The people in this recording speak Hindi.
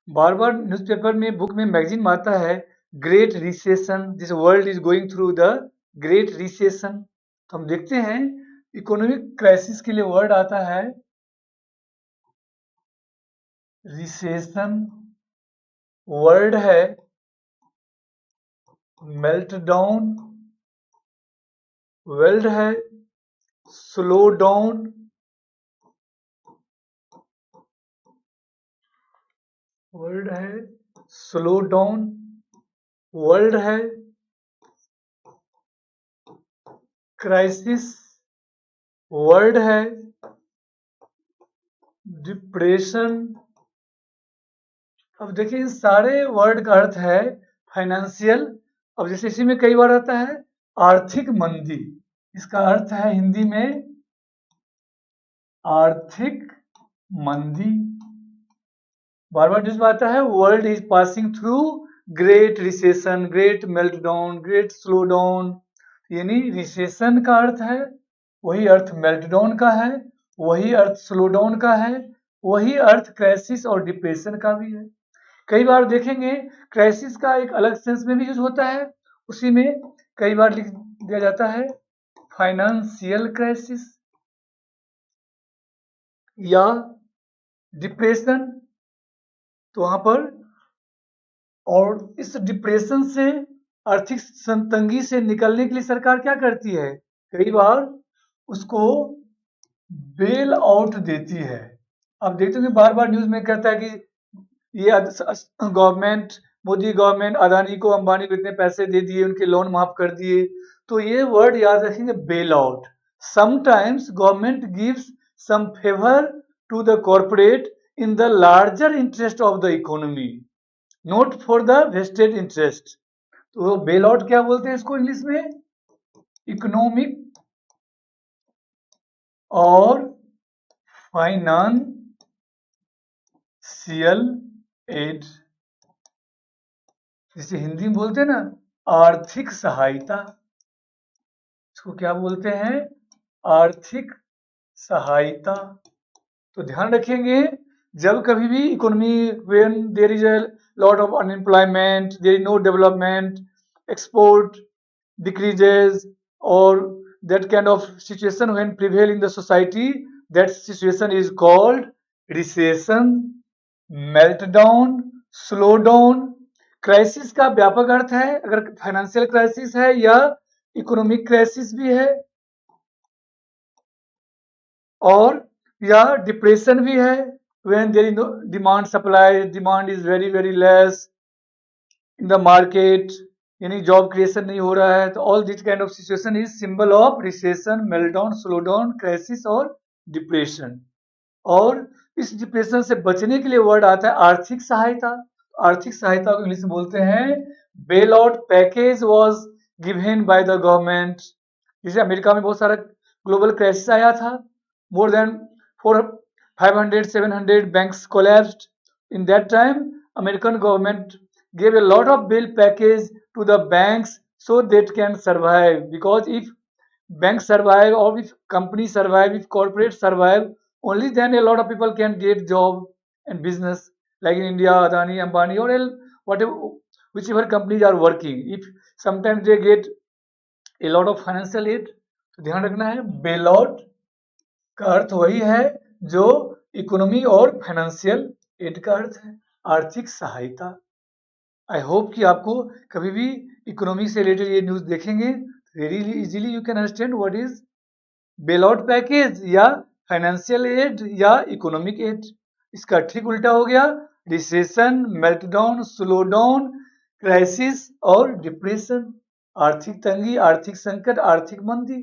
बार बार न्यूज़पेपर में, बुक में, मैगजीन में आता है great recession, this world is going through the great recession. तो हम देखते हैं इकोनॉमिक क्राइसिस के लिए वर्ड आता है रिसेशन, वर्ड है मेल्टडाउन, वर्ड है स्लो डाउन, वर्ड है स्लो डाउन, वर्ड है क्राइसिस, वर्ड है डिप्रेशन। अब देखिए इन सारे वर्ड का अर्थ है फाइनेंशियल। अब जैसे इसी में कई बार आता है आर्थिक मंदी, इसका अर्थ है हिंदी में आर्थिक मंदी। बार बार जिसमें आता है world is passing through great recession, great meltdown, great slow down, यानी रिसेशन का अर्थ है वही अर्थ मेल्टडाउन का है, वही अर्थ स्लो डाउन का है, वही अर्थ क्राइसिस और डिप्रेशन का भी है। कई बार देखेंगे क्राइसिस का एक अलग सेंस में भी यूज होता है, उसी में कई बार लिख दिया जाता है फाइनेंशियल क्राइसिस या डिप्रेशन। तो वहां पर, और इस डिप्रेशन से, आर्थिक तंगी से निकलने के लिए सरकार क्या करती है, कई बार उसको बेल आउट देती है। आप देखते होंगे बार बार न्यूज में कहता है कि ये गवर्नमेंट, मोदी गवर्नमेंट अदानी को, अंबानी को इतने पैसे दे दिए, उनके लोन माफ कर दिए। तो ये वर्ड याद रखेंगे bail out. Sometimes government gives some favour to the corporate in the larger interest of the economy, not for the vested interest. तो बेल आउट क्या बोलते हैं इसको इंग्लिश में, इकोनॉमिक और फाइनेंशियल एड, जिसे हिंदी में बोलते हैं ना आर्थिक सहायता, इसको क्या बोलते हैं, आर्थिक सहायता। तो ध्यान रखेंगे जब कभी भी economy, when there is a lot of unemployment, there is no development, export decreases, or that kind of situation when prevail in the society, that situation is called recession, meltdown, slow down। Crisis का व्यापक अर्थ है, अगर फाइनेंशियल क्राइसिस है या इकोनॉमिक क्राइसिस भी है, और या डिप्रेशन भी है, when there is no demand supply, demand is very very less in the market, यानी जॉब क्रिएशन नहीं हो रहा है। तो all this kind of situation is symbol of recession, meltdown, slow down, crisis और डिप्रेशन। और इस डिप्रेशन से बचने के लिए वर्ड आता है आर्थिक सहायता। आर्थिक सहायता को इंग्लिश में बोलते हैं bail out package was given by the government. जैसे अमेरिका में बहुत सारा ग्लोबल क्राइसिस आया था, more than 500-700 banks collapsed. In that time, American government gave a lot of bail package to the banks so that can survive, because if banks survive, or if companies survive, if corporates survive, only then a lot of people can get job and business, like in India Adani, Ambani, or whatever, whichever companies are working, if sometimes they get a lot of financial aid। तो ध्यान रखना है बेल आउट का अर्थ वही है जो इकोनॉमी और फाइनेंशियल एड का अर्थ है, आर्थिक सहायता। आई होप कि आपको कभी भी इकोनॉमी से रिलेटेड ये न्यूज देखेंगे very easily you can understand what is bail out package या फाइनेंशियल एड या इकोनॉमिक एड। इसका ठीक उल्टा हो गया recession, meltdown, slow down, crisis और डिप्रेशन, आर्थिक तंगी, आर्थिक संकट, आर्थिक मंदी।